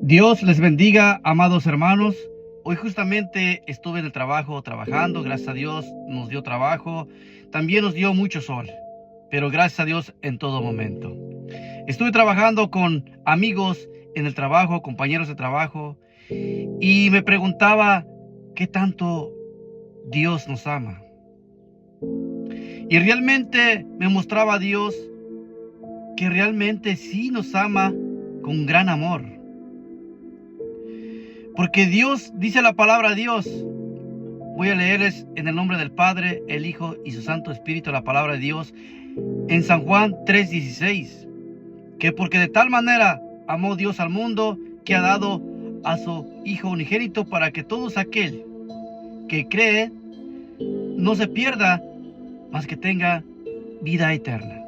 Dios les bendiga, amados hermanos. Hoy justamente estuve en el trabajo trabajando. Gracias a Dios nos dio trabajo. También nos dio mucho sol, pero gracias a Dios en todo momento. Estuve trabajando con amigos en el trabajo, compañeros de trabajo, y me preguntaba qué tanto Dios nos ama. Y realmente me mostraba a Dios que realmente sí nos ama con gran amor. Porque Dios, dice la palabra Dios, voy a leerles en el nombre del Padre, el Hijo y su Santo Espíritu la palabra de Dios en San Juan 3:16, que porque de tal manera amó Dios al mundo que ha dado a su Hijo unigénito para que todo aquel que cree no se pierda, mas que tenga vida eterna.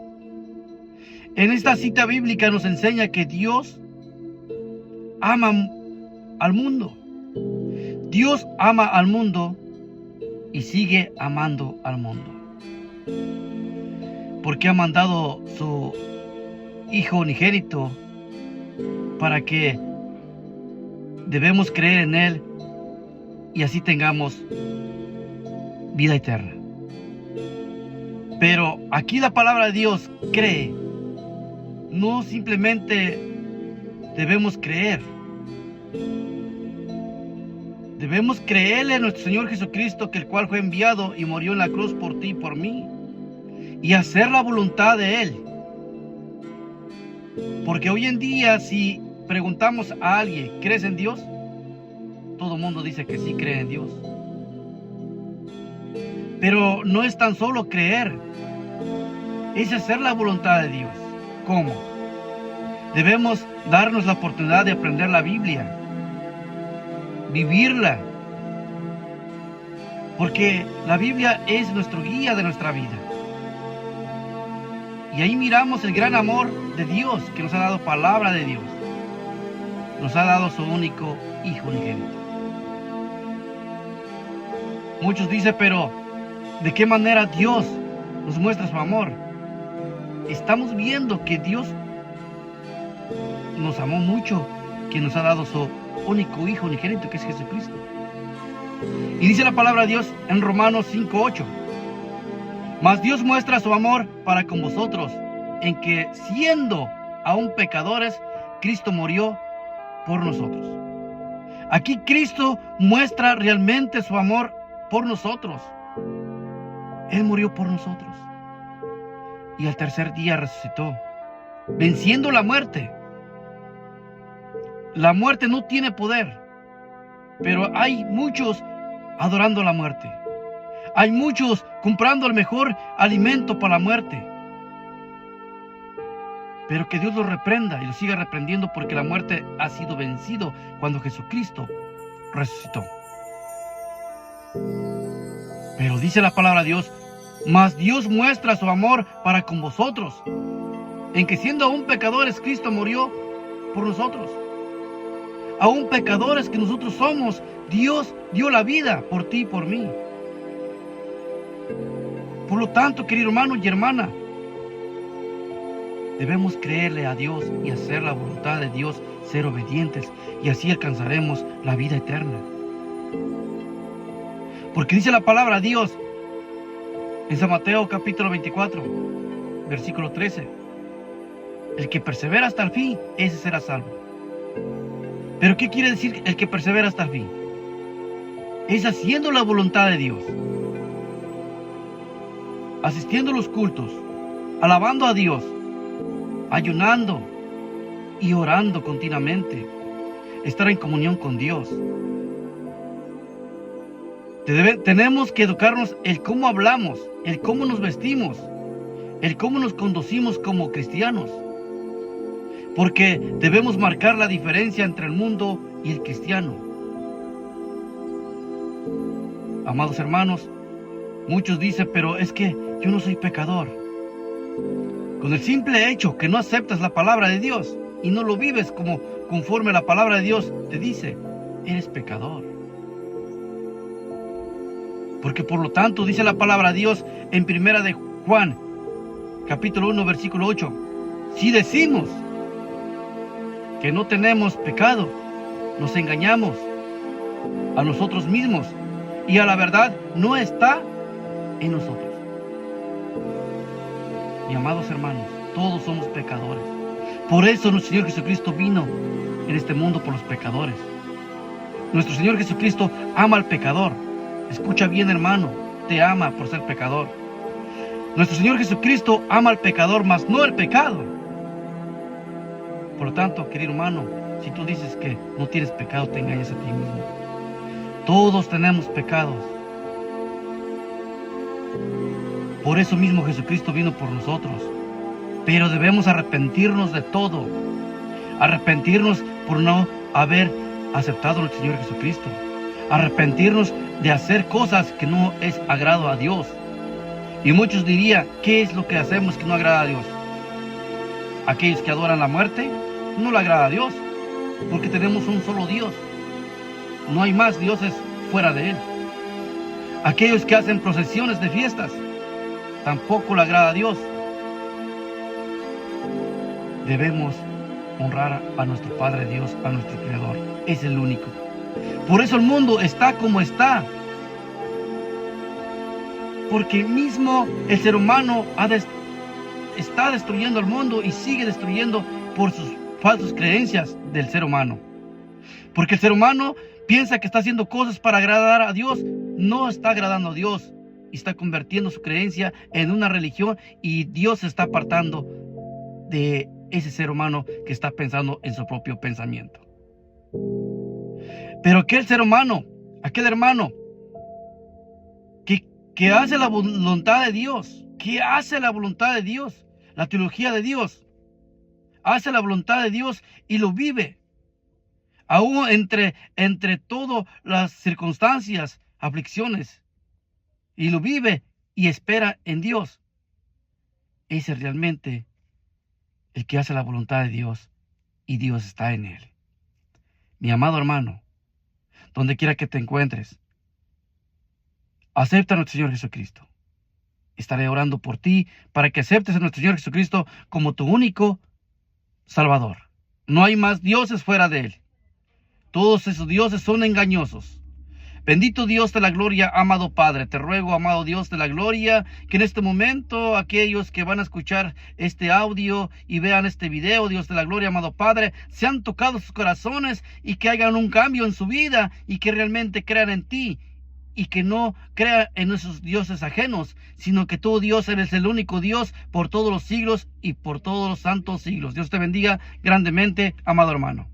En esta cita bíblica nos enseña que Dios ama al mundo. Dios ama al mundo y sigue amando al mundo. Porque ha mandado su Hijo unigénito para que debemos creer en Él y así tengamos vida eterna. Pero aquí la palabra de Dios cree. No simplemente debemos creer. Debemos creerle a nuestro Señor Jesucristo, que el cual fue enviado y murió en la cruz por ti y por mí, y hacer la voluntad de Él. Porque hoy en día, si preguntamos a alguien, ¿crees en Dios? Todo el mundo dice que sí cree en Dios. Pero no es tan solo creer, es hacer la voluntad de Dios. ¿Cómo? Debemos darnos la oportunidad de aprender la Biblia, vivirla, porque la Biblia es nuestro guía de nuestra vida. Y ahí miramos el gran amor de Dios, que nos ha dado palabra de Dios. Nos ha dado su único Hijo unigénito. Muchos dicen, pero ¿de qué manera Dios nos muestra su amor? Estamos viendo que Dios nos amó mucho, que nos ha dado su único Hijo unigénito, que es Jesucristo. Y dice la palabra de Dios en Romanos 5:8: mas Dios muestra su amor para con vosotros, en que siendo aún pecadores, Cristo murió por nosotros. Aquí Cristo muestra realmente su amor por nosotros. Él murió por nosotros y al tercer día resucitó, venciendo la muerte. La muerte no tiene poder, pero hay muchos adorando la muerte. Hay muchos comprando el mejor alimento para la muerte. Pero que Dios los reprenda y los siga reprendiendo, porque la muerte ha sido vencido cuando Jesucristo resucitó. Pero dice la palabra de Dios: mas Dios muestra su amor para con vosotros, en que siendo aún pecadores, Cristo murió por nosotros. Aún pecadores que nosotros somos, Dios dio la vida por ti y por mí. Por lo tanto, querido hermano y hermana, debemos creerle a Dios y hacer la voluntad de Dios, ser obedientes, y así alcanzaremos la vida eterna. Porque dice la palabra de Dios en San Mateo capítulo 24, versículo 13: el que persevera hasta el fin, ese será salvo. ¿Pero qué quiere decir el que persevera hasta el fin? Es haciendo la voluntad de Dios, asistiendo a los cultos, alabando a Dios, ayunando y orando continuamente, estar en comunión con Dios. Tenemos que educarnos el cómo hablamos, el cómo nos vestimos, el cómo nos conducimos como cristianos, porque debemos marcar la diferencia entre el mundo y el cristiano. Amados hermanos, muchos dicen, pero es que yo no soy pecador. Con el simple hecho que no aceptas la palabra de Dios y no lo vives como conforme la palabra de Dios te dice, eres pecador. Porque por lo tanto dice la palabra de Dios en primera de Juan capítulo 1 versículo 8: si decimos que no tenemos pecado, nos engañamos a nosotros mismos y a la verdad no está en nosotros. Mis amados hermanos, todos somos pecadores. Por eso nuestro Señor Jesucristo vino en este mundo por los pecadores. Nuestro Señor Jesucristo ama al pecador. Escucha bien, hermano, te ama por ser pecador. Nuestro Señor Jesucristo ama al pecador, mas no el pecado. Por lo tanto, querido hermano, si tú dices que no tienes pecado, te engañas a ti mismo. Todos tenemos pecados. Por eso mismo Jesucristo vino por nosotros. Pero debemos arrepentirnos de todo. Arrepentirnos por no haber aceptado al Señor Jesucristo. Arrepentirnos de hacer cosas que no es agrado a Dios. Y muchos dirían, ¿qué es lo que hacemos que no agrada a Dios? Aquellos que adoran la muerte, no le agrada a Dios, porque tenemos un solo Dios. No hay más dioses fuera de Él. Aquellos que hacen procesiones de fiestas, tampoco le agrada a Dios. Debemos honrar a nuestro Padre Dios, a nuestro Creador. Es el único. Por eso el mundo está como está. Porque mismo el ser humano está destruyendo el mundo y sigue destruyendo por sus falsas creencias del ser humano. Porque el ser humano piensa que está haciendo cosas para agradar a Dios. No está agradando a Dios. Y está convirtiendo su creencia en una religión. Y Dios se está apartando de ese ser humano que está pensando en su propio pensamiento. Pero aquel ser humano, aquel hermano que hace la voluntad de Dios, que hace la voluntad de Dios, la teología de Dios, hace la voluntad de Dios y lo vive, aún entre todas las circunstancias, aflicciones, y lo vive y espera en Dios. Ese es realmente el que hace la voluntad de Dios y Dios está en él. Mi amado hermano, donde quiera que te encuentres, acepta a nuestro Señor Jesucristo. Estaré orando por ti para que aceptes a nuestro Señor Jesucristo como tu único Salvador. No hay más dioses fuera de Él. Todos esos dioses son engañosos. Bendito Dios de la gloria, amado Padre, te ruego, amado Dios de la gloria, que en este momento aquellos que van a escuchar este audio y vean este video, Dios de la gloria, amado Padre, sean tocados sus corazones y que hagan un cambio en su vida y que realmente crean en ti y que no crean en esos dioses ajenos, sino que tú, Dios, eres el único Dios por todos los siglos y por todos los santos siglos. Dios te bendiga grandemente, amado hermano.